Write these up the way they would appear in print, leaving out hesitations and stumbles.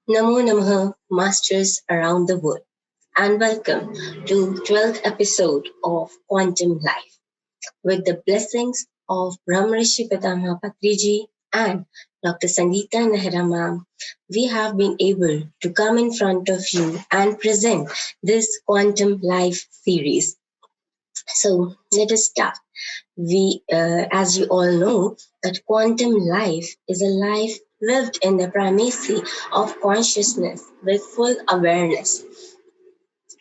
Namo Namaha, masters around the world, and welcome to 12th episode of Quantum Life. With the blessings of BHRAMARISHI PITAMAHA Patriji and Dr. Sangeeta Nehra ma'am, we have been able to come in front of you and present this Quantum Life series. So let us start. As you all know, that quantum life is a life lived in the primacy of consciousness with full awareness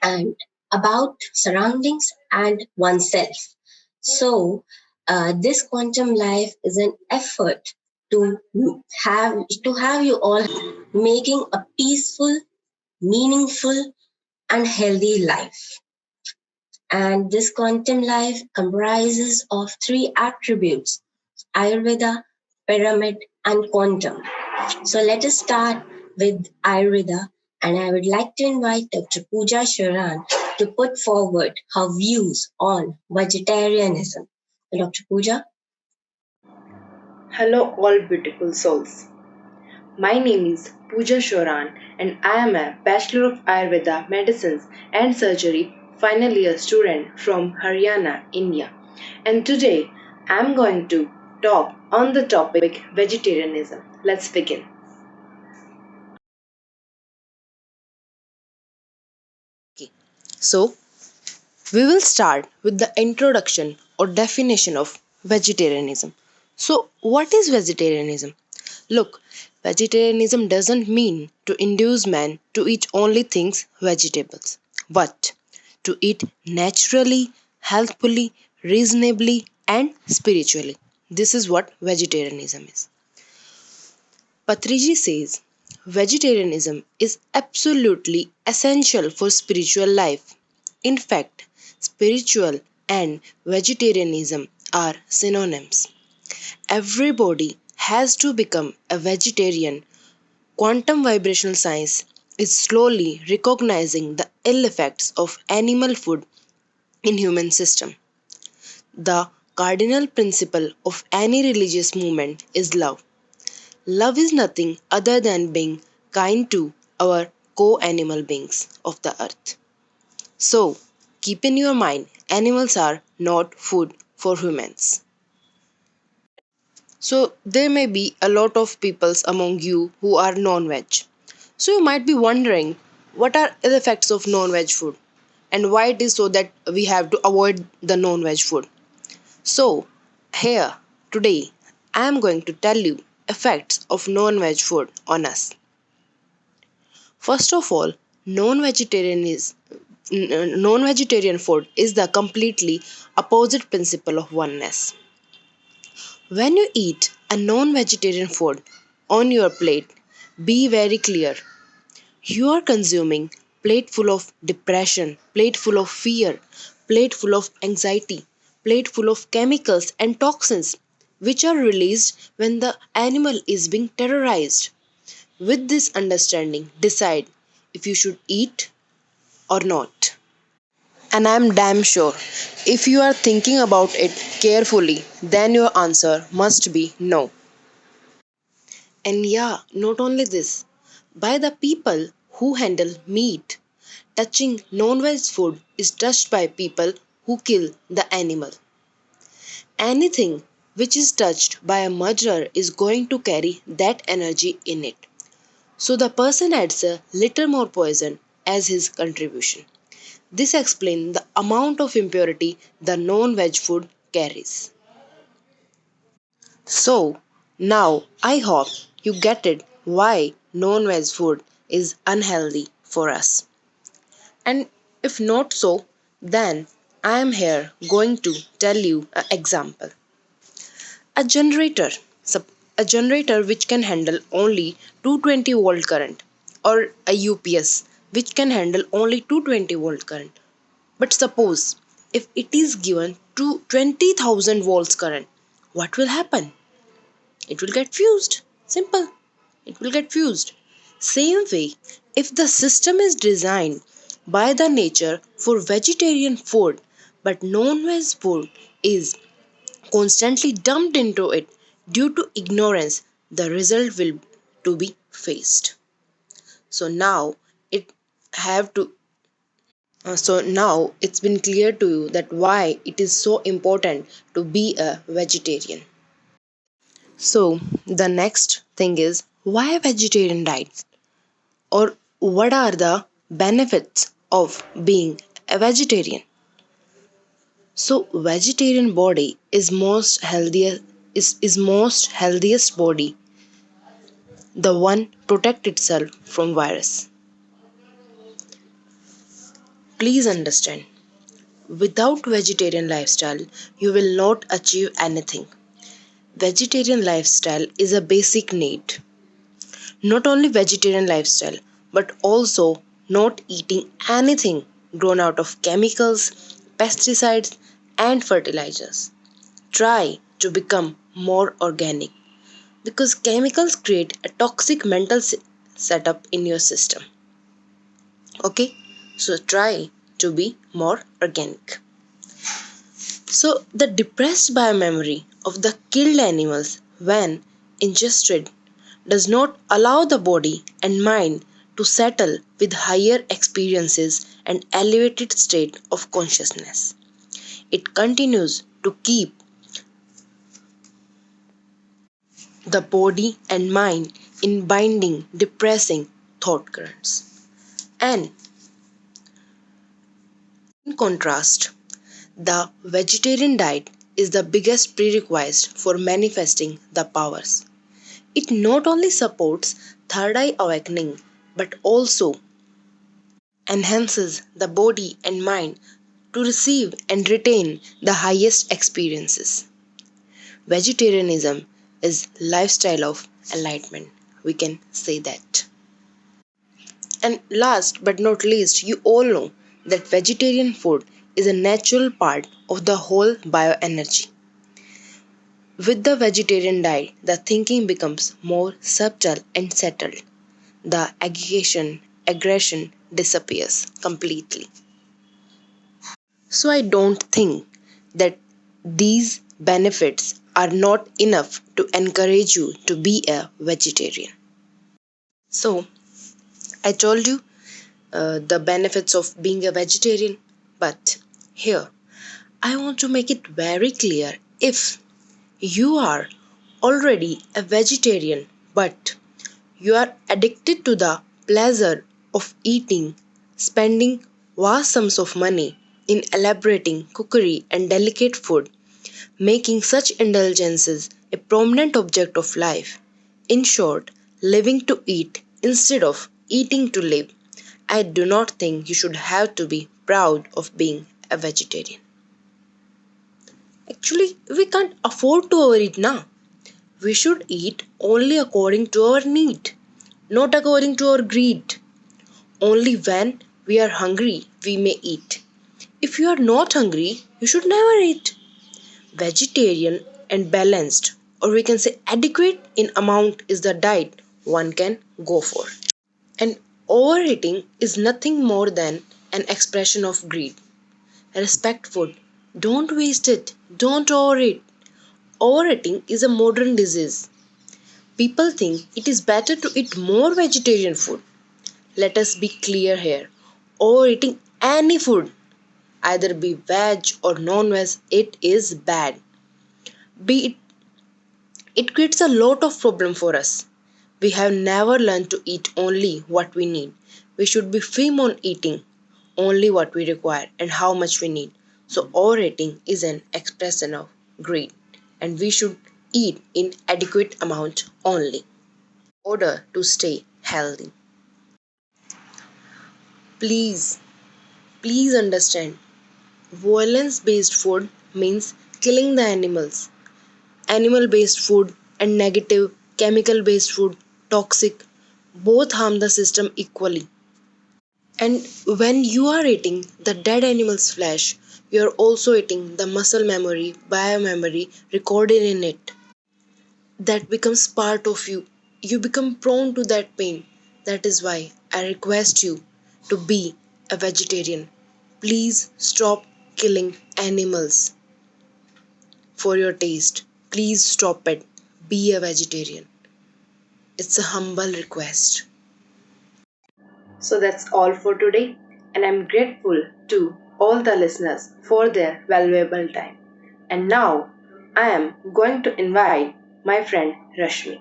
and about surroundings and oneself. So, this quantum life is an effort to have you all making a peaceful, meaningful, and healthy life. And this quantum life comprises of three attributes: Ayurveda, pyramid, and quantum. So let us start with Ayurveda, and I would like to invite Dr. Pooja Sheoran to put forward her views on vegetarianism. Dr. Pooja? Hello, all beautiful souls. My name is Pooja Sheoran, and I am a Bachelor of Ayurveda Medicines and Surgery final year student from Haryana, India. And today I am going to talk on the topic vegetarianism. Let's begin. So, we will start with the introduction or definition of vegetarianism. So, what is vegetarianism? Look, vegetarianism doesn't mean to induce man to eat only things vegetables, but to eat naturally, healthfully, reasonably, and spiritually. This is what vegetarianism is. Patriji says vegetarianism is absolutely essential for spiritual life. In fact, spiritual and vegetarianism are synonyms. Everybody has to become a vegetarian. Quantum vibrational science is slowly recognizing the ill effects of animal food in human system. The cardinal principle of any religious movement is love. Love is nothing other than being kind to our co-animal beings of the earth. So, keep in your mind, animals are not food for humans. So, there may be a lot of peoples among you who are non-veg. So, you might be wondering, what are the effects of non-veg food? And why it is so that we have to avoid the non-veg food? So, here, today, I am going to tell you effects of non-veg food on us. First of all, non-vegetarian is non-vegetarian food is the completely opposite principle of oneness. When you eat a non-vegetarian food on your plate, be very clear. You are consuming plate full of depression, plate full of fear, plate full of anxiety, plate full of chemicals and toxins which are released when the animal is being terrorized. With this understanding, decide if you should eat or not. And I'm damn sure if you are thinking about it carefully, then your answer must be no. And yeah, not only this, by the people who handle meat, touching non-veg food is touched by people who kill the animal. Anything which is touched by a murderer is going to carry that energy in it. So the person adds a little more poison as his contribution. This explains the amount of impurity the non-veg food carries. So, now I hope you get it why non-veg food is unhealthy for us. And if not so, then I am here going to tell you an example. A generator, a generator which can handle only 220-volt current, or a UPS which can handle only 220-volt current. But suppose if it is given to 20,000 volts current, what will happen? It will get fused. Simple. It will get fused. Same way, if the system is designed by the nature for vegetarian food, but non-veg food is constantly dumped into it due to ignorance, the result will to be faced. So now it have to so now it's been clear to you that why it is so important to be a vegetarian. So the next thing is, why a vegetarian diet, or what are the benefits of being a vegetarian? So vegetarian body is most healthiest body, the one protect itself from virus. Please understand, without vegetarian lifestyle you will not achieve anything. Vegetarian lifestyle is a basic need. Not only vegetarian lifestyle, but also not eating anything grown out of chemicals, pesticides, and fertilizers. Try to become more organic because chemicals create a toxic mental setup in your system. Okay, so try to be more organic. So, the depressed biomemory of the killed animals when ingested does not allow the body and mind to settle with higher experiences and elevated state of consciousness. It continues to keep the body and mind in binding, depressing thought currents. And in contrast, the vegetarian diet is the biggest prerequisite for manifesting the powers. It not only supports third eye awakening but also enhances the body and mind to receive and retain the highest experiences. Vegetarianism is lifestyle of enlightenment. We can say that. And last but not least, you all know that vegetarian food is a natural part of the whole bioenergy. With the vegetarian diet, the thinking becomes more subtle and settled. The aggression disappears completely. So I don't think that these benefits are not enough to encourage you to be a vegetarian. So I told you the benefits of being a vegetarian, but here I want to make it very clear, if you are already a vegetarian but you are addicted to the pleasure of eating, spending vast sums of money in elaborating cookery and delicate food, making such indulgences a prominent object of life. In short, living to eat instead of eating to live. I do not think you should have to be proud of being a vegetarian. Actually, we can't afford to overeat now. We should eat only according to our need, not according to our greed. Only when we are hungry we may eat. If you are not hungry, you should never eat. Vegetarian and balanced, or we can say adequate in amount, is the diet one can go for. And overeating is nothing more than an expression of greed. Respect food. Don't waste it. Don't overeat. Overeating is a modern disease. People think it is better to eat more vegetarian food. Let us be clear here. Overeating any food, either be veg or non-veg, it is bad. Be it, it creates a lot of problem for us. We have never learned to eat only what we need. We should be firm on eating only what we require and how much we need. So overeating is an expression of greed, and we should eat in adequate amount only in order to stay healthy. Please, please understand, violence based food means killing the animals. Animal based food and negative chemical based food, toxic, both harm the system equally. And when you are eating the dead animal's flesh, you are also eating the muscle memory, biomemory recorded in it. That becomes part of you. You become prone to that pain. That is why I request you to be a vegetarian. Please stop killing animals for your taste. Please stop it. Be a vegetarian. It's a humble request. So that's all for today, and I'm grateful to all the listeners for their valuable time. And now I am going to invite my friend Rashmi.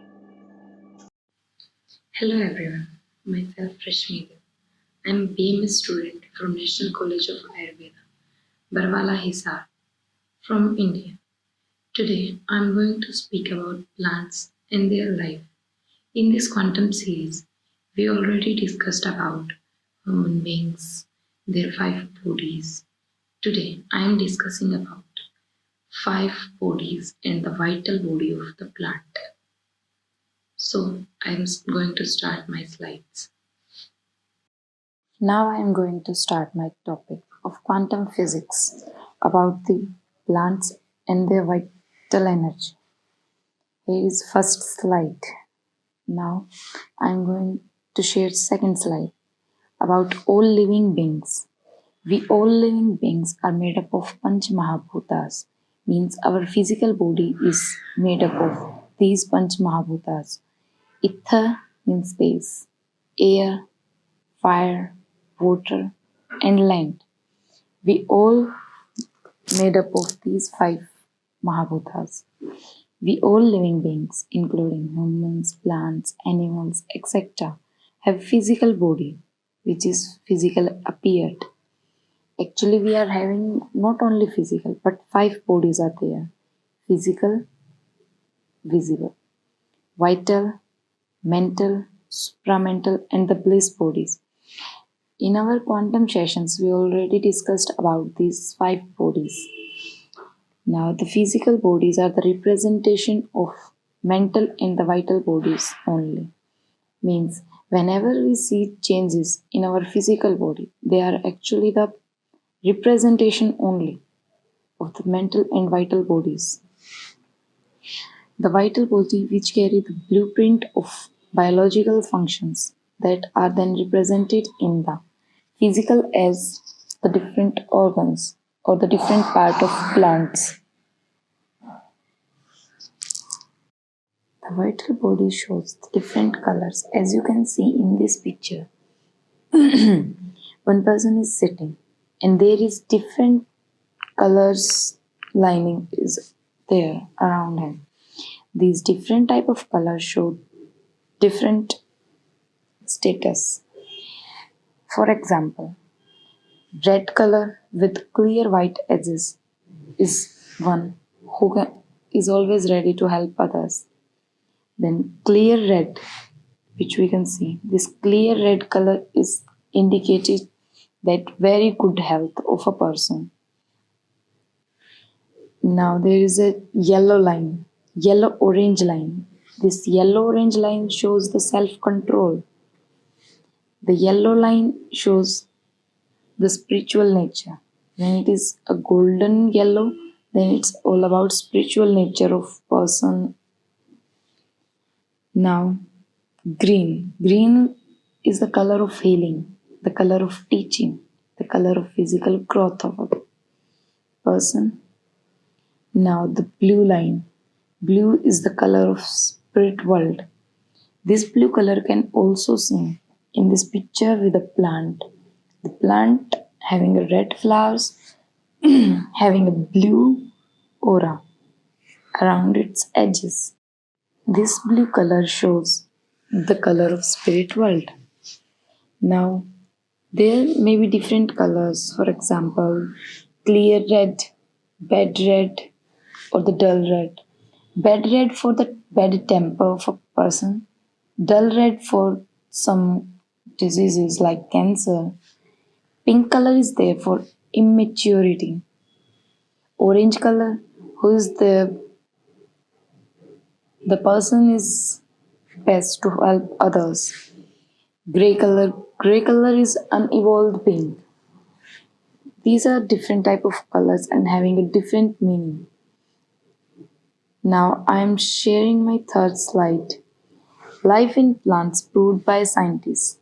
Hello everyone, myself Rashmi. I'm a BMS student from National College of Ayurveda, Barwala Hisar, from India. Today I'm going to speak about plants and their life. In this quantum series, we already discussed about human beings, their five bodies. Today I am discussing about five bodies and the vital body of the plant. So I'm going to start my slides. Now I am going to start my topic of quantum physics about the plants and their vital energy. Here is first slide. Now I am going to share second slide about all living beings. We all living beings are made up of Panch Mahabhutas, means our physical body is made up of these Panch Mahabhutas. Ether means space, air, fire, water, and land. We all made up of these five Mahabhutas. We all living beings, including humans, plants, animals, etc., have physical body, which is physical appeared. Actually, we are having not only physical, but five bodies are there: physical, visible, vital, mental, supramental, and the bliss bodies. In our quantum sessions, we already discussed about these five bodies. Now, the physical bodies are the representation of mental and the vital bodies only. Means, whenever we see changes in our physical body, they are actually the representation only of the mental and vital bodies. The vital body which carry the blueprint of biological functions that are then represented in the physical as the different organs or the different part of plants. The vital body shows the different colors as you can see in this picture. One person is sitting and there is different colors lining is there around him. These different type of colors show different status. For example, red color with clear white edges is one who is always ready to help others. Then clear red, which we can see, this clear red color is indicated that very good health of a person. Now there is a yellow line, yellow orange line. This yellow orange line shows the self control. The yellow line shows the spiritual nature. When it is a golden yellow, then it's all about spiritual nature of person. Now green. Green is the color of healing, the color of teaching, the color of physical growth of a person. Now the blue line. Blue is the color of spirit world. This blue color can also seen in this picture with a plant. The plant having a red flowers, having a blue aura around its edges. This blue color shows the color of spirit world. Now, there may be different colors, for example, clear red, bad red, or the dull red. Bad red for the bad temper of a person, dull red for some diseases like cancer. Pink color is there for immaturity. Orange color, who is the person is best to help others. Gray color is unevolved being. These are different type of colors and having a different meaning. Now I am sharing my third slide. Life in plants proved by scientists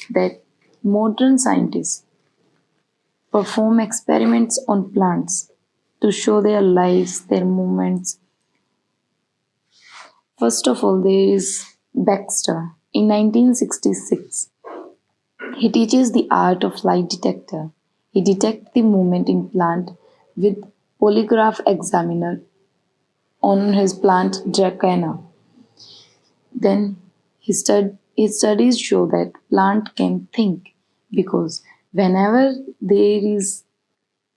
that modern scientists perform experiments on plants to show their lives, their movements. First of all, there is Baxter. In 1966, He teaches the art of lie detector. He detects the movement in plant with polygraph examiner on his plant Dracana. Then his studies show that plant can think because whenever there is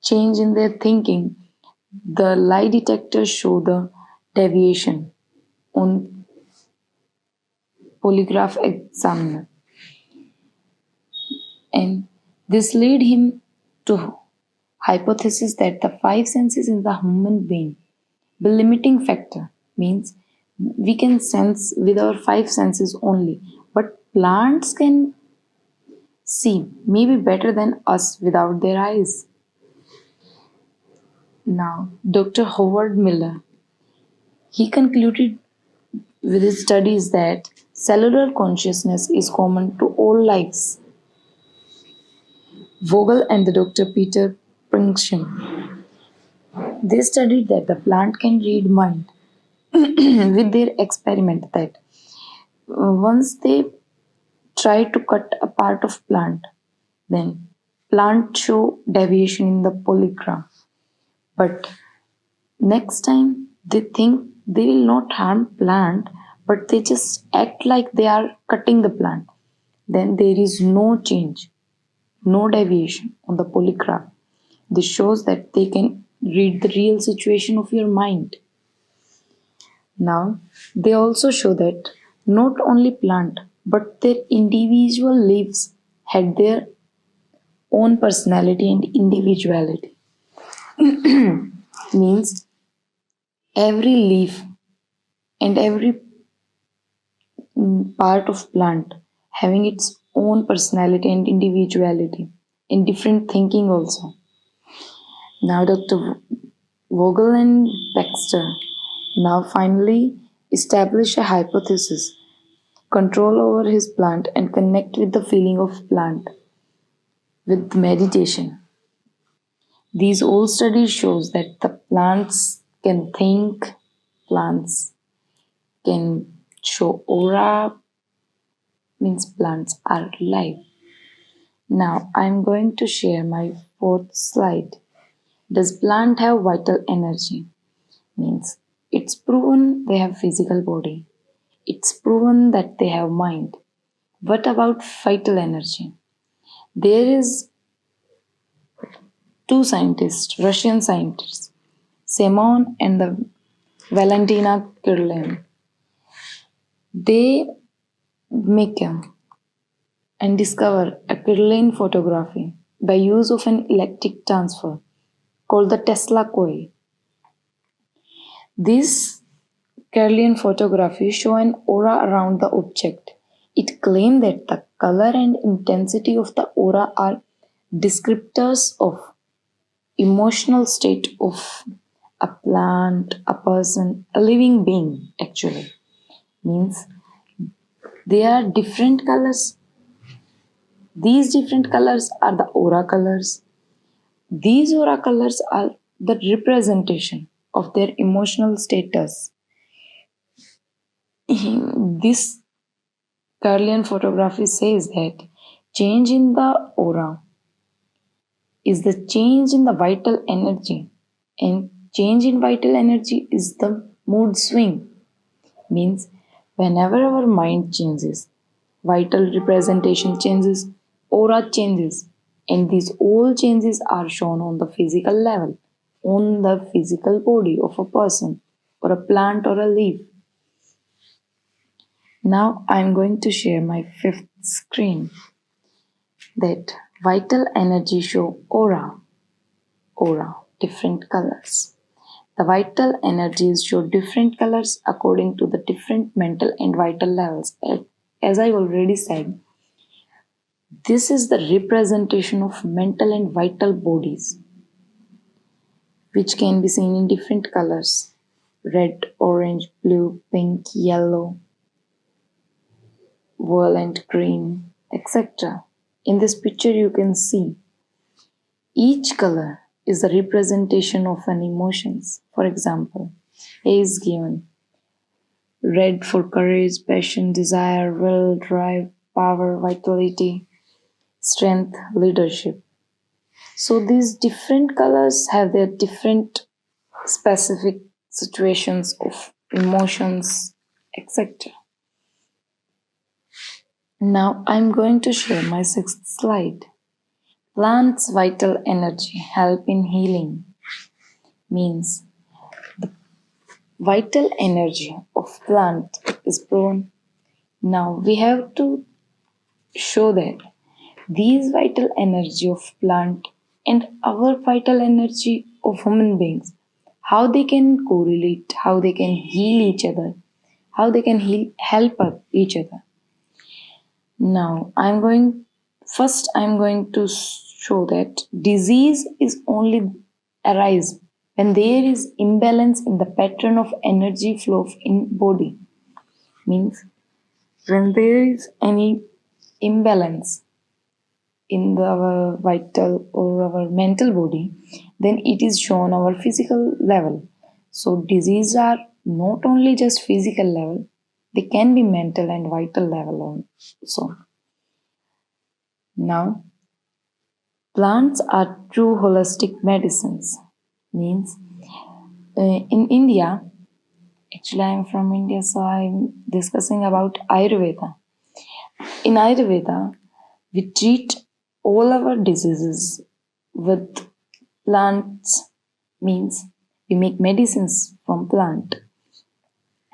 change in their thinking, the lie detectors show the deviation on polygraph examiner, and this led him to hypothesis that the five senses in the human being, the limiting factor means we can sense with our five senses only, but plants can see maybe better than us without their eyes. Now, Dr. Howard Miller, he concluded with his studies that cellular consciousness is common to all lives. Vogel and the Dr. Peter Prinction, they studied that the plant can read mind with their experiment that once they try to cut a part of plant, then plant show deviation in the polygraph. But next time they think they will not harm plant, but they just act like they are cutting the plant. Then there is no change, no deviation on the polygraph. This shows that they can read the real situation of your mind. Now, they also show that not only plant but their individual leaves had their own personality and individuality. Means every leaf and every part of plant having its own personality and individuality and different thinking also. Now Dr. Vogel and Baxter now finally establish a hypothesis, control over his plant and connect with the feeling of plant with meditation. These old studies shows that the plants can think, plants can show aura, means plants are alive. Now I am going to share my fourth slide. Does plant have vital energy? Means it's proven they have physical body. It's proven that they have mind. What about vital energy? There is two scientists, Russian scientists, Semon and the Valentina Kirlin. They make and discover a Kirlian photography by use of an electric transfer called the Tesla coil. This Kirlian photography show an aura around the object. It claimed that the color and intensity of the aura are descriptors of emotional state of a plant, a person, a living being actually. Means there are different colors. These different colors are the aura colors. These aura colors are the representation of their emotional status. This Kirlian photography says that change in the aura is the change in the vital energy, and change in vital energy is the mood swing. Means whenever our mind changes, vital representation changes, aura changes, and these all changes are shown on the physical level, on the physical body of a person or a plant or a leaf. Now I am going to share my fifth screen, that vital energy show aura, different colors. The vital energies show different colors according to the different mental and vital levels. As I already said, this is the representation of mental and vital bodies, which can be seen in different colors: red, orange, blue, pink, yellow, violet, green, etc. In this picture, you can see each color is a representation of an emotions. For example, A is given red for courage, passion, desire, will, drive, power, vitality. strength, leadership. So these different colors have their different specific situations of emotions, etc. Now I'm going to share my sixth slide. Plants' vital energy help in healing means vital energy of plant is grown. Now we have to show that these vital energy of plant and our vital energy of human beings, how they can correlate, how they can heal each other, how they can help each other. Now I'm going to show that disease is only arise when there is imbalance in the pattern of energy flow in body. Means when there is any imbalance in our vital or our mental body, then it is shown our physical level. So diseases are not only just physical level, they can be mental and vital level also. Now, plants are true holistic medicines. Means in India, actually I am from India, so I am discussing about Ayurveda. In Ayurveda, we treat all our diseases with plants, means we make medicines from plant.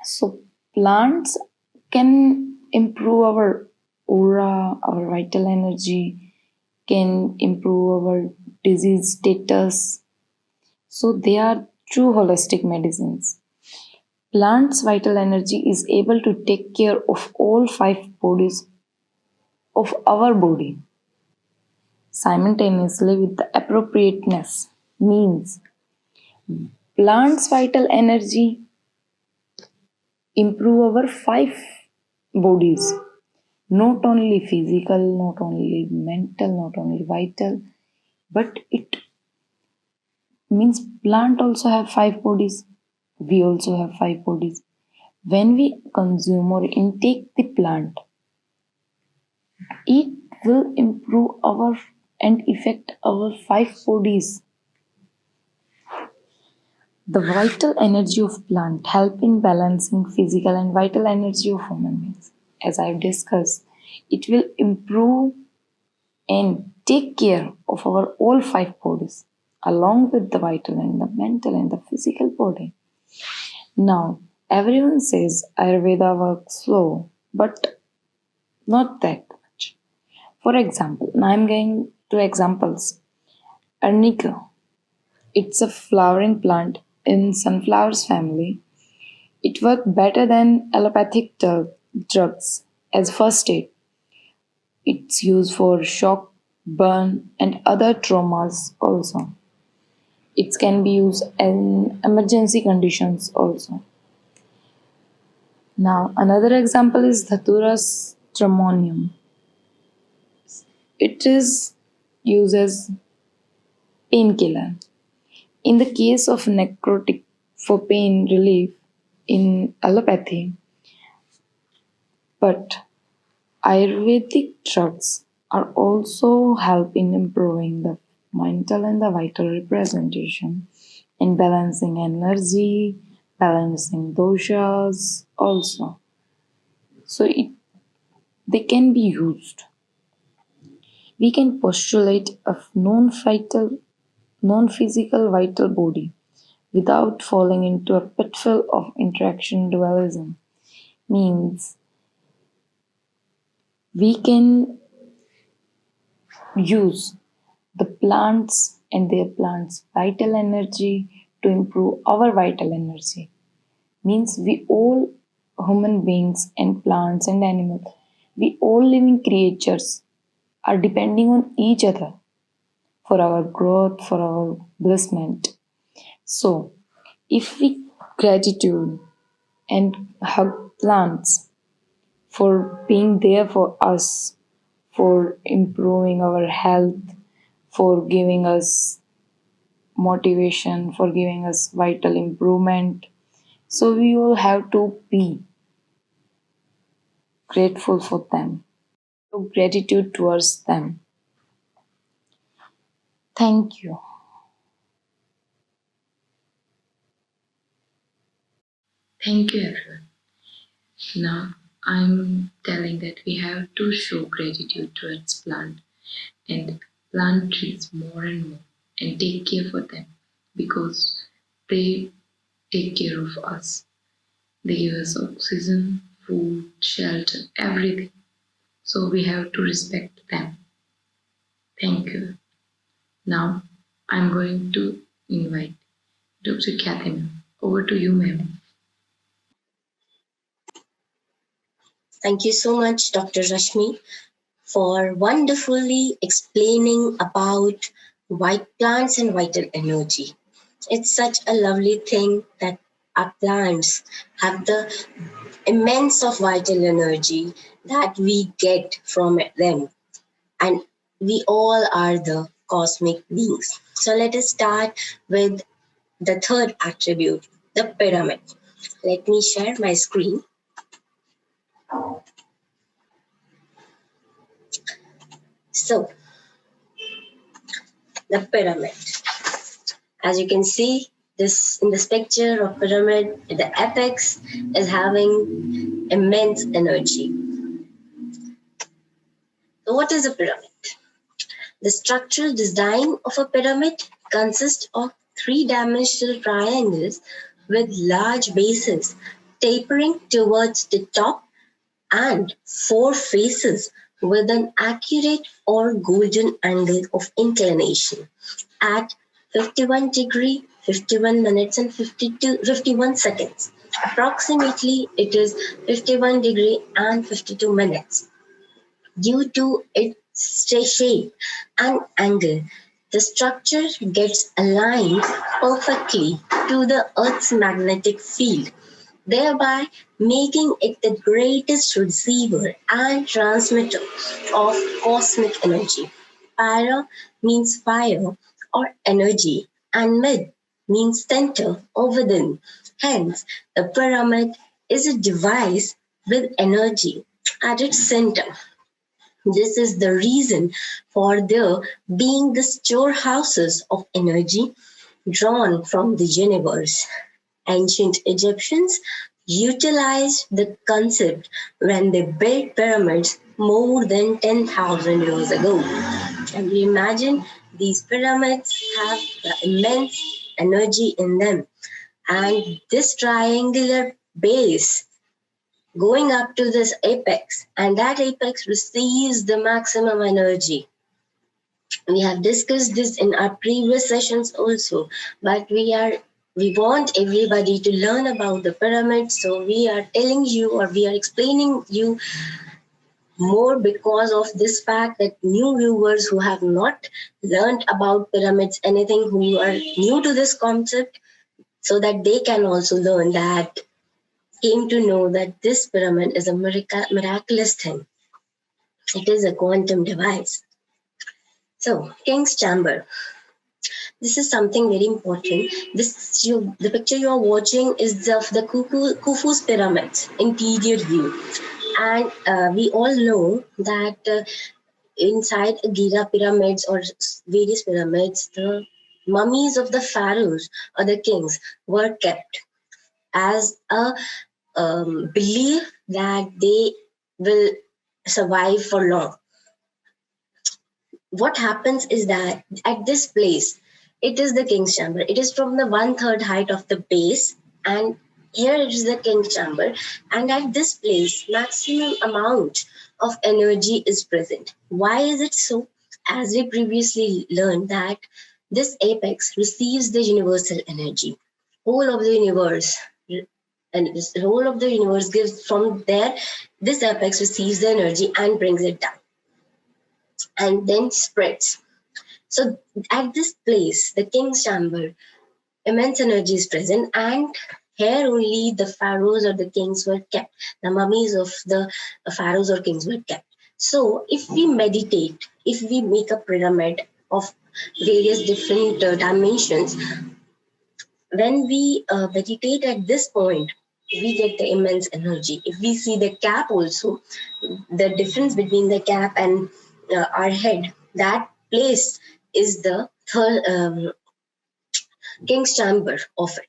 So plants can improve our aura, our vital energy, can improve our disease status. So they are true holistic medicines. Plants' vital energy is able to take care of all five bodies of our body simultaneously with the appropriateness. Means plants' vital energy improve our five bodies, not only physical, not only mental, not only vital, but it means plant also have five bodies. We also have five bodies. When we consume or intake the plant, it will improve our and affect our five bodies. The vital energy of plant help in balancing physical and vital energy of human beings. As I've discussed, it will improve and take care of our all five bodies along with the vital and the mental and the physical body. Now, everyone says Ayurveda works slow, but not that much. For example, now I'm going to examples. Arnica, it's a flowering plant in sunflowers family. It works better than allopathic drugs as first aid. It's used for shock, burn, and other traumas also. It can be used in emergency conditions also. Now, another example is Dhatura stramonium. It is used as painkiller. In the case of necrotic for pain relief in allopathy, but Ayurvedic drugs are also help in improving the mental and the vital representation and balancing energy, balancing doshas also. So they can be used. We can postulate a non-physical vital body without falling into a pitfall of interaction dualism. Means we can use the plants and their plants' vital energy to improve our vital energy. Means we all human beings and plants and animals, we all living creatures are depending on each other for our growth, for our blissment. So, if we gratitude and hug plants for being there for us, for improving our health, for giving us motivation, for giving us vital improvement. So, we all have to be grateful for them, so gratitude towards them. Thank you. Thank you, everyone. Now, I'm telling that we have to show gratitude towards plant and plant trees more and more and take care for them because they take care of us. They give us oxygen, food, shelter, everything. So we have to respect them. Thank you. Now, I'm going to invite Dr. Khyati. Over to you, ma'am. Thank you so much, Dr. Rashmi, for wonderfully explaining about white plants and vital energy. It's such a lovely thing that our plants have the immense of vital energy that we get from them. And we all are the cosmic beings. So let us start with the third attribute, the pyramid. Let me share my screen. So, the pyramid. As you can see, this in this picture of pyramid, the apex is having immense energy. So what is a pyramid? The structural design of a pyramid consists of three-dimensional triangles with large bases tapering towards the top and four faces with an accurate or golden angle of inclination at 51 degree, 51 minutes and 51 seconds. Approximately it is 51 degree and 52 minutes. Due to its shape and angle, the structure gets aligned perfectly to the Earth's magnetic field, thereby making it the greatest receiver and transmitter of cosmic energy. Para means fire or energy, and mid means center or within. Hence, the pyramid is a device with energy at its center. This is the reason for there being the storehouses of energy drawn from the universe. Ancient Egyptians utilized the concept when they built pyramids more than 10,000 years ago. And you imagine these pyramids have the immense energy in them. And this triangular base going up to this apex, and that apex receives the maximum energy. We have discussed this in our previous sessions also, but we want everybody to learn about the pyramid, so we are telling you or we are explaining you more because of this fact that new viewers who have not learned about pyramids anything, who are new to this concept, so that they can also learn that, came to know that this pyramid is a miraculous thing. It is a quantum device. So, King's Chamber. This is something very important. The picture you are watching is of the Khufu's pyramids, interior view. And we all know that inside Giza pyramids or various pyramids, the mummies of the pharaohs or the kings were kept as a belief that they will survive for long. What happens is that at this place, it is the king's chamber. It is from the 1/3 height of the base, and here it is the king's chamber. And at this place, maximum amount of energy is present. Why is it so? As we previously learned that this apex receives the universal energy. Whole of the universe and the whole of the universe gives from there, this apex receives the energy and brings it down and then spreads. So at this place, the king's chamber, immense energy is present, and here only the pharaohs or the kings were kept. The mummies of the pharaohs or kings were kept. So if we meditate, if we make a pyramid of various different dimensions, when we meditate at this point, we get the immense energy. If we see the cap also, the difference between the cap and our head, that place is the King's Chamber of it.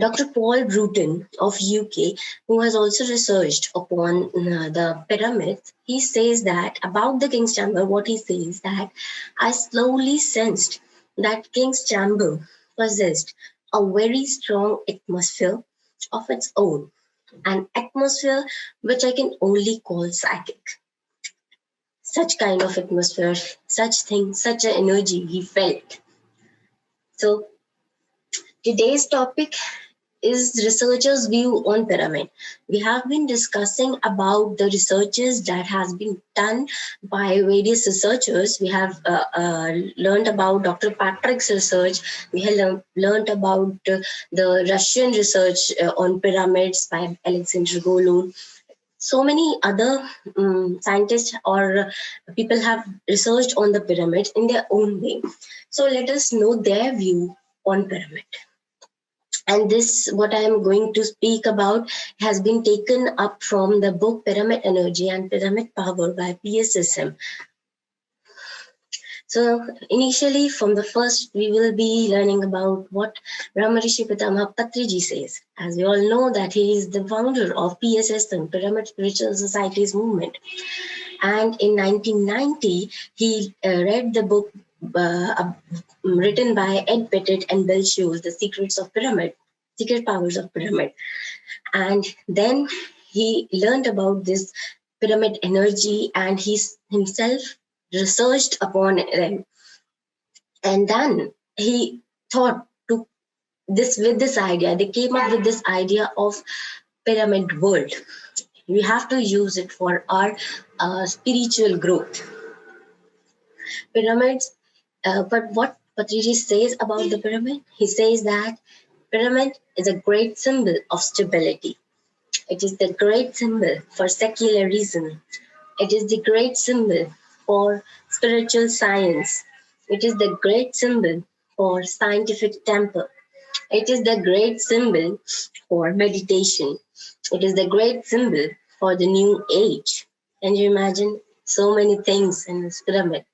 Dr. Paul Bruton of UK, who has also researched upon the pyramids, he says that about the King's Chamber, what he says that I slowly sensed that King's Chamber possessed a very strong atmosphere of its own, an atmosphere which I can only call psychic. Such kind of atmosphere, such thing, such an energy he felt. So today's topic is researchers' view on pyramid. We have been discussing about the researches that has been done by various researchers. We have learned about Dr. Patrick's research. We have learned about the Russian research on pyramids by Alexander Golun. So many other scientists or people have researched on the pyramids in their own way. So let us know their view on pyramid. And this, what I am going to speak about, has been taken up from the book Pyramid Energy and Pyramid Power by PSSM. So initially, from the first, we will be learning about what Brahmarishi Pitamaha Patriji says. As we all know that he is the founder of PSSM, Pyramid Spiritual Societies Movement. And in 1990, he read the book written by Ed Pettit and Bill Schulz, The Secret Powers of Pyramid. And then he learned about this pyramid energy and he himself researched upon them. And then he thought to this with this idea, they came up with this idea of pyramid world. We have to use it for our spiritual growth. Pyramids, but what Patriji says about the pyramid, he says that pyramid is a great symbol of stability. It is the great symbol for secularism. It is the great symbol for spiritual science. It is the great symbol for scientific temper. It is the great symbol for meditation. It is the great symbol for the new age. Can you imagine so many things in this pyramid?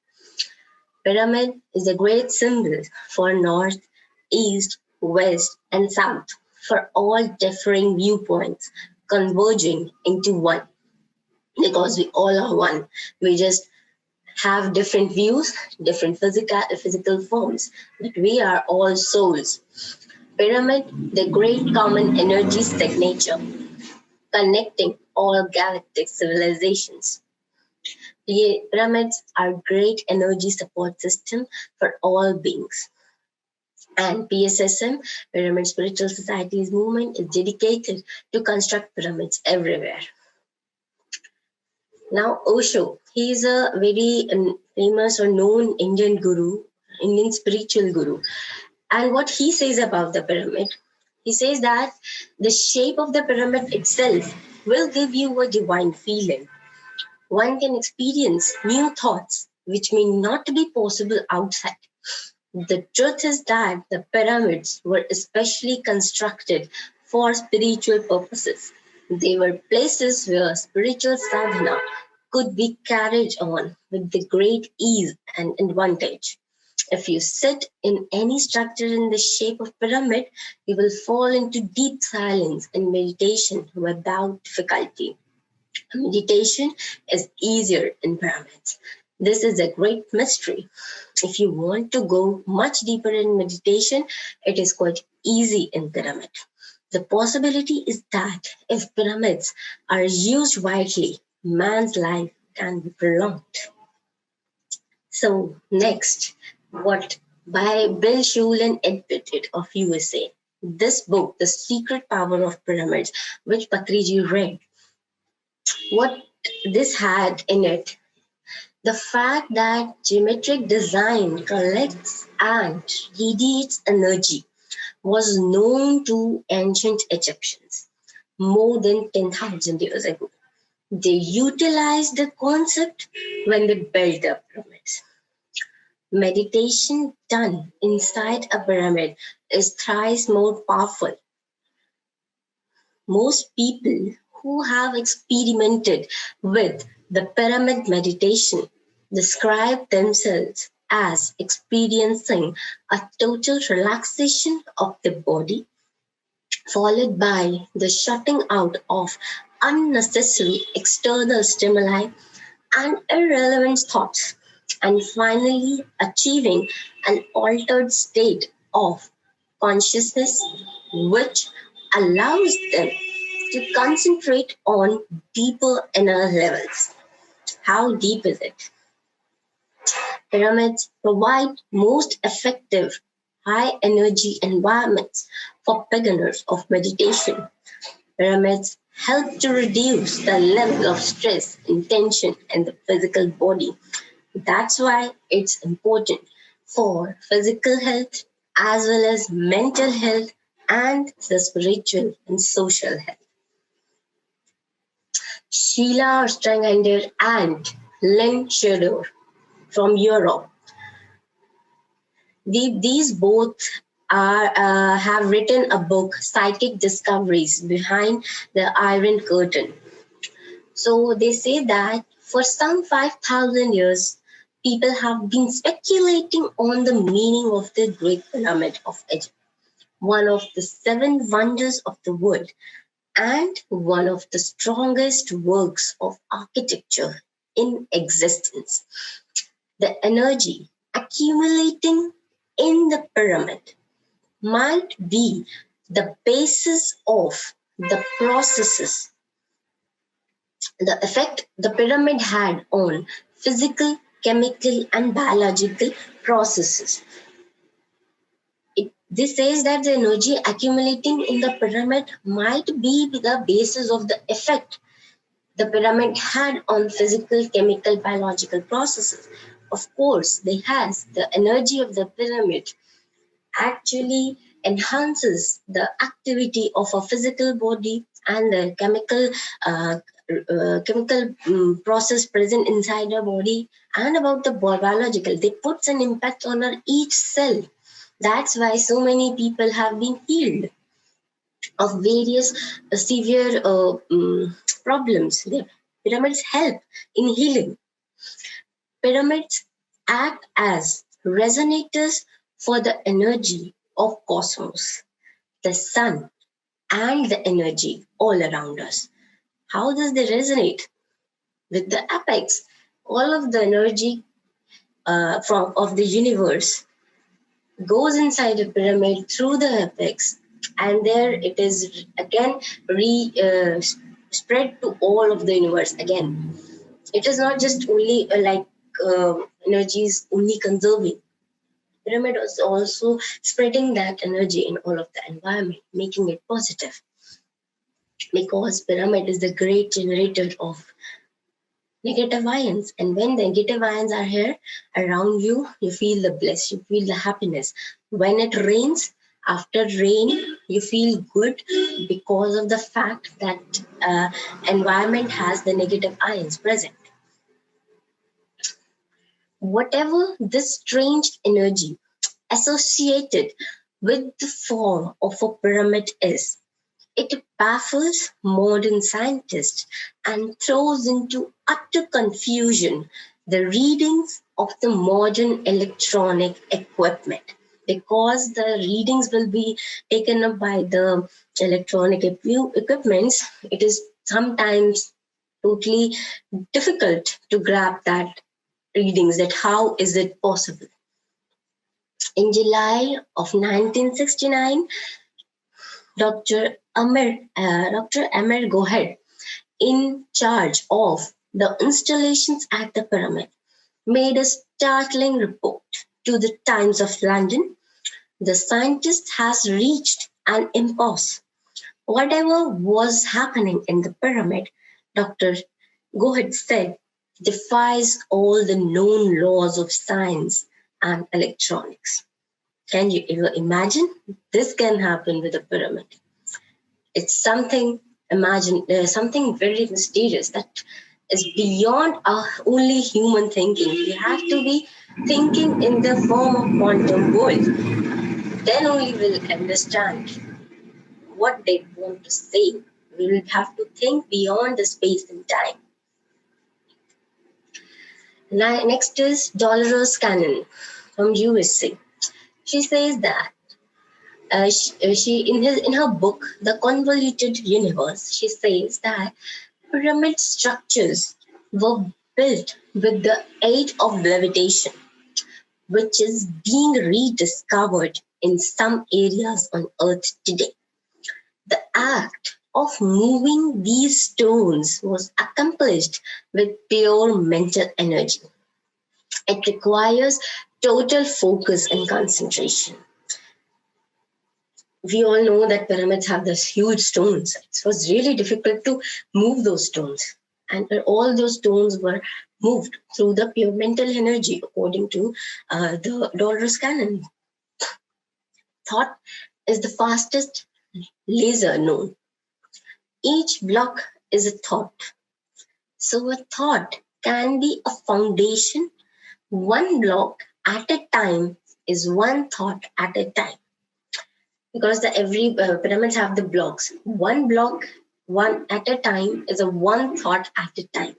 Pyramid is a great symbol for north, east, west, and south, for all differing viewpoints converging into one. Because we all are one. We just have different views, different physical forms, but we are all souls. Pyramid, the great common energy signature, connecting all galactic civilizations. The pyramids are great energy support system for all beings. And PSSM, Pyramid Spiritual Societies Movement, is dedicated to construct pyramids everywhere. Now, Osho, he is a very famous or known Indian guru, Indian spiritual guru. And what he says about the pyramid, he says that the shape of the pyramid itself will give you a divine feeling. One can experience new thoughts which may not be possible outside. The truth is that the pyramids were especially constructed for spiritual purposes. They were places where spiritual sadhana could be carried on with the great ease and advantage. If you sit in any structure in the shape of pyramid, you will fall into deep silence and meditation without difficulty. Meditation is easier in pyramids. This is a great mystery. If you want to go much deeper in meditation, it is quite easy in pyramid. The possibility is that if pyramids are used widely, man's life can be prolonged. So next, what by Bill Schulz and Ed Pettit of USA. This book, The Secret Power of Pyramids, which Patriji read, what this had in it, the fact that geometric design collects and radiates energy was known to ancient Egyptians more than 10,000 years ago. They utilized the concept when they built the pyramids. Meditation done inside a pyramid is thrice more powerful. Most people who have experimented with the pyramid meditation describe themselves as experiencing a total relaxation of the body, followed by the shutting out of unnecessary external stimuli and irrelevant thoughts, and finally achieving an altered state of consciousness which allows them to concentrate on deeper inner levels. How deep is it? Pyramids provide most effective high energy environments for beginners of meditation. Pyramids help to reduce the level of stress and tension in the physical body. That's why it's important for physical health as well as mental health and the spiritual and social health. Sheila Ostrander and LYNN from Europe. These both have written a book, Psychic Discoveries Behind the Iron Curtain. So they say that for some 5,000 years, people have been speculating on the meaning of the Great Pyramid of Egypt, one of the seven wonders of the world and one of the strongest works of architecture in existence. The energy accumulating in the pyramid might be the basis of the processes, the effect the pyramid had on physical, chemical, and biological processes. This says that the energy accumulating in the pyramid might be the basis of the effect the pyramid had on physical, chemical, biological processes. Of course, they has the energy of the pyramid actually enhances the activity of a physical body and the chemical process present inside our body and about the biological. They puts an impact on our each cell. That's why so many people have been healed of various severe problems. The pyramids help in healing. Pyramids act as resonators for the energy of cosmos, the sun, and the energy all around us. How does they resonate? With the apex. All of the energy of the universe goes inside a pyramid through the apex, and there it is again spread to all of the universe again. It is not just only energy is only conserving. Pyramid is also spreading that energy in all of the environment, making it positive. Because pyramid is the great generator of negative ions, and when the negative ions are here around you, you feel the bliss, you feel the happiness. When it rains, after rain, you feel good because of the fact that environment has the negative ions present. Whatever this strange energy associated with the form of a pyramid is, it baffles modern scientists and throws into utter confusion the readings of the modern electronic equipment, because the readings will be taken up by the electronic equipments. It is sometimes totally difficult to grab that readings, that how is it possible. In July of 1969, Dr. Amir Gohed, in charge of the installations at the pyramid, made a startling report to the Times of London. The scientist has reached an impasse. Whatever was happening in the pyramid, Dr. Gohed said, defies all the known laws of science and electronics. Can you ever imagine? This can happen with a pyramid. It's something something very mysterious that is beyond our only human thinking. We have to be thinking in the form of quantum world. Then only we'll understand what they want to say. We will have to think beyond the space and time. Next is Dolores Cannon from USA. She says that she in her book The Convoluted Universe, she says that pyramid structures were built with the aid of levitation, which is being rediscovered in some areas on Earth today. The act of moving these stones was accomplished with pure mental energy. It requires total focus and concentration. We all know that pyramids have these huge stones. It was really difficult to move those stones. And all those stones were moved through the pure mental energy, according to the Dolores Cannon. Thought is the fastest laser known. Each block is a thought. So a thought can be a foundation. One block at a time is one thought at a time. Because every pyramids have the blocks. One block, one at a time, is a one thought at a time.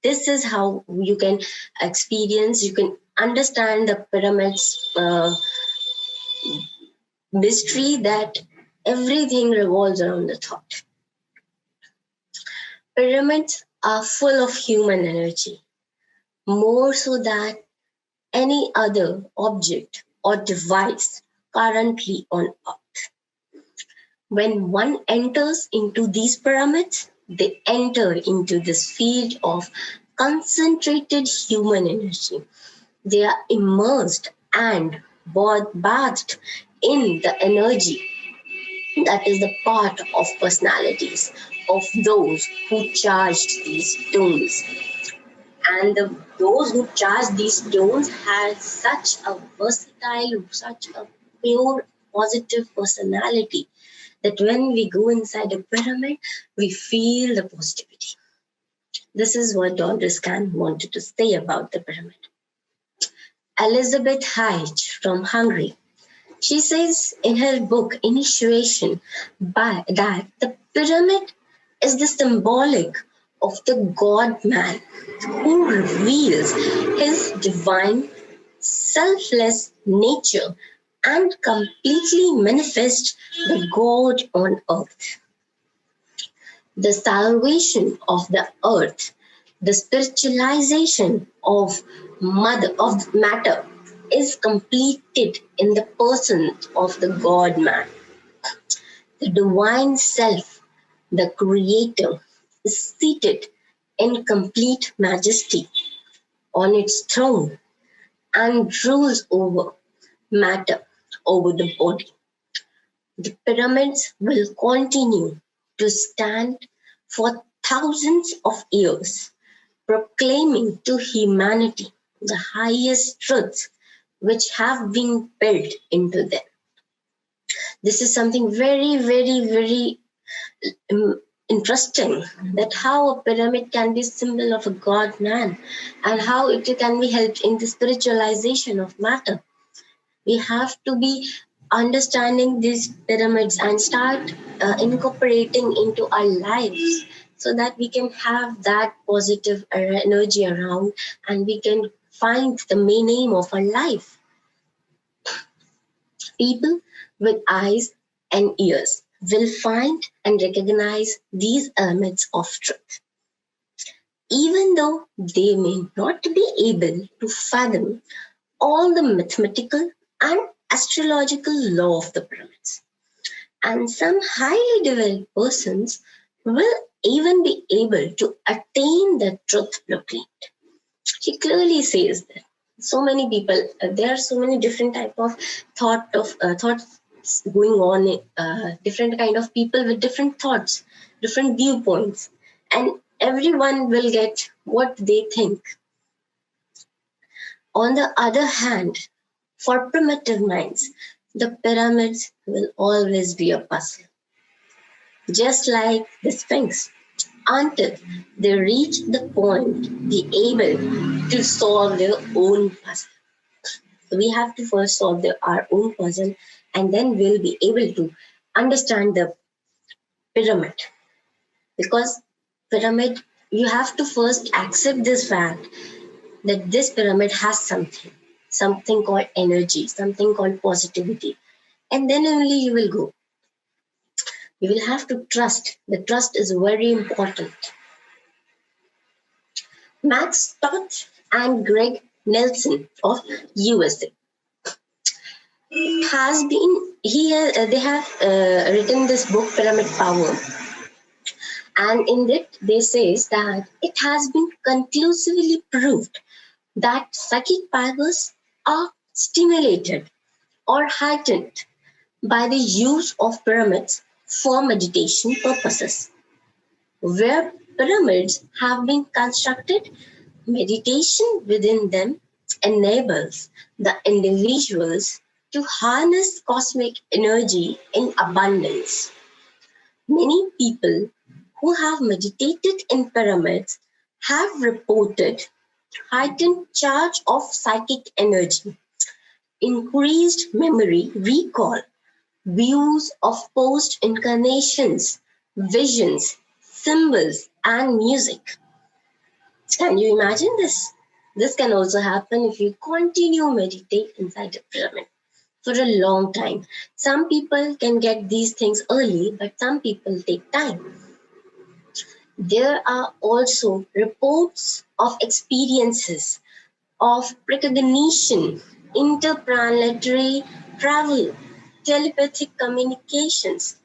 This is how you can experience, you can understand the pyramids mystery, that everything revolves around the thought. Pyramids are full of human energy, more so than any other object or device currently on Earth. When one enters into these pyramids, they enter into this field of concentrated human energy. They are immersed and bathed in the energy that is the part of personalities of those who charged these stones. And those who charge these stones have such a versatile, such a pure, positive personality that when we go inside a pyramid, we feel the positivity. This is what Dolores Cannon wanted to say about the pyramid. Elizabeth HAICH from Hungary. She says in her book Initiation that the pyramid is the symbolic of the God-man who reveals his divine, selfless nature and completely manifests the God on earth. The salvation of the earth, the spiritualization of matter is completed in the person of the God-man. The divine self, the creator, is seated in complete majesty on its throne and rules over matter, over the body. The pyramids will continue to stand for thousands of years, proclaiming to humanity the highest truths which have been built into them. This is something very, very, very interesting, that how a pyramid can be a symbol of a God man and how it can be helped in the spiritualization of matter. We have to be understanding these pyramids and start incorporating into our lives so that we can have that positive energy around and we can find the main aim of our life. People with eyes and ears will find and recognize these elements of truth. Even though they may not be able to fathom all the mathematical and astrological law of the pyramids. And some highly developed persons will even be able to attain the truth proclaimed. She clearly says that so many people, there are so many different type of thoughts going on, different kind of people with different thoughts, different viewpoints, and everyone will get what they think. On the other hand, for primitive minds, the pyramids will always be a puzzle, just like the Sphinx, until they reach the point be able to solve their own puzzle. So we have to first solve our own puzzle, and then we'll be able to understand the pyramid. Because pyramid, you have to first accept this fact that this pyramid has something called energy, something called positivity. And then only you will go. You will have to trust. The trust is very important. Max Stott and Greg Nelson of USA. They have written this book, Pyramid Power. And in it, they says that it has been conclusively proved that psychic powers are stimulated or heightened by the use of pyramids for meditation purposes. Where pyramids have been constructed, meditation within them enables the individuals to harness cosmic energy in abundance. Many people who have meditated in pyramids have reported heightened charge of psychic energy, increased memory recall, views of post incarnations, visions, symbols, and music. Can you imagine this? This can also happen if you continue meditate inside a pyramid for a long time. Some people can get these things early, but some people take time. There are also reports of experiences of precognition, interplanetary travel, telepathic communications,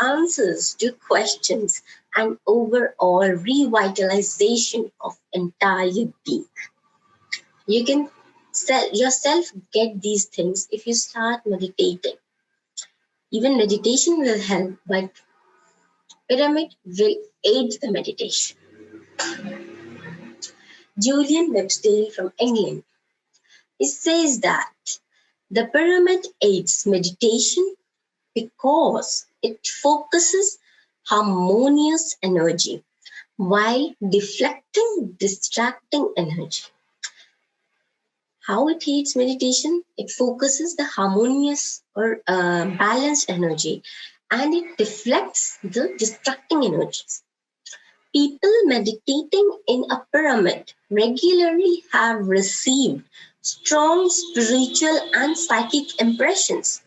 answers to questions, and overall revitalization of entire being. You can yourself get these things if you start meditating. Even meditation will help, but pyramid will aid the meditation. Julian WEBSDALE from England. He says that the pyramid aids meditation because it focuses harmonious energy while deflecting distracting energy. How it aids meditation? It focuses the harmonious or balanced energy and it deflects the distracting energies. People meditating in a pyramid regularly have received strong spiritual and psychic impressions,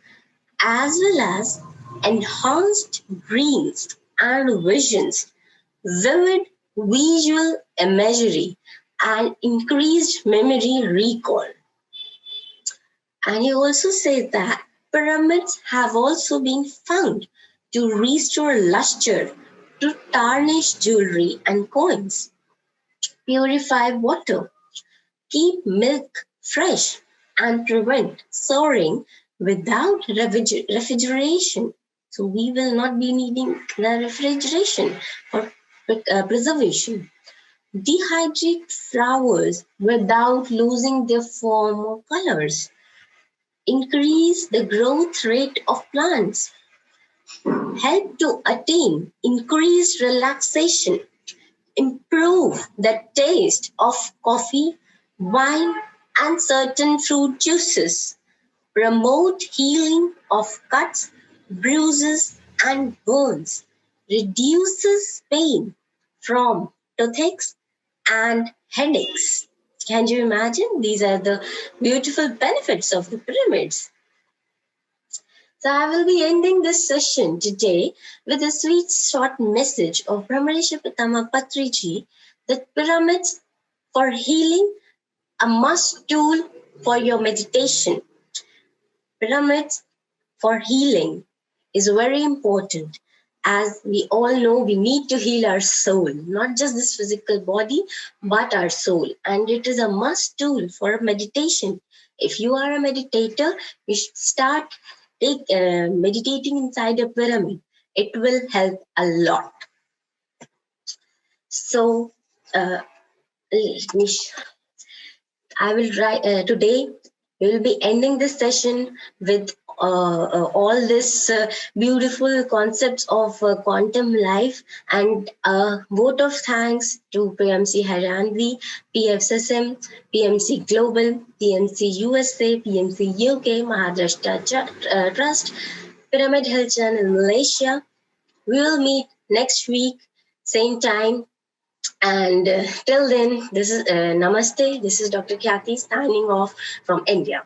as well as enhanced dreams and visions, vivid visual imagery, and increased memory recall. And he also said that pyramids have also been found to restore luster, to tarnish jewelry and coins, purify water, keep milk fresh, and prevent souring without refrigeration. So we will not be needing the refrigeration for preservation. Dehydrate flowers without losing their form or colors. Increase the growth rate of plants. Help to attain increased relaxation. Improve the taste of coffee, wine, and certain fruit juices. Promote healing of cuts, bruises, and burns. Reduces pain from toothaches and headaches. Can you imagine? These are the beautiful benefits of the pyramids. So I will be ending this session today with a sweet short message of Brahmarishi Pitamaha Patriji that pyramids for healing, a must tool for your meditation. Pyramids for healing is very important. As we all know, we need to heal our soul, not just this physical body, but our soul. And it is a must tool for meditation. If you are a meditator, you should start meditating inside a pyramid. It will help a lot. So, I will write today. We will be ending this session with all this beautiful concepts of quantum life and a vote of thanks to PMC Haryanvi, PSSM, PMC Global, PMC USA, PMC UK, Maharashtra Trust, Pyramid Health Channel Malaysia. We will meet next week, same time, And till then, this is Namaste. This is Dr. Khyati signing off from India.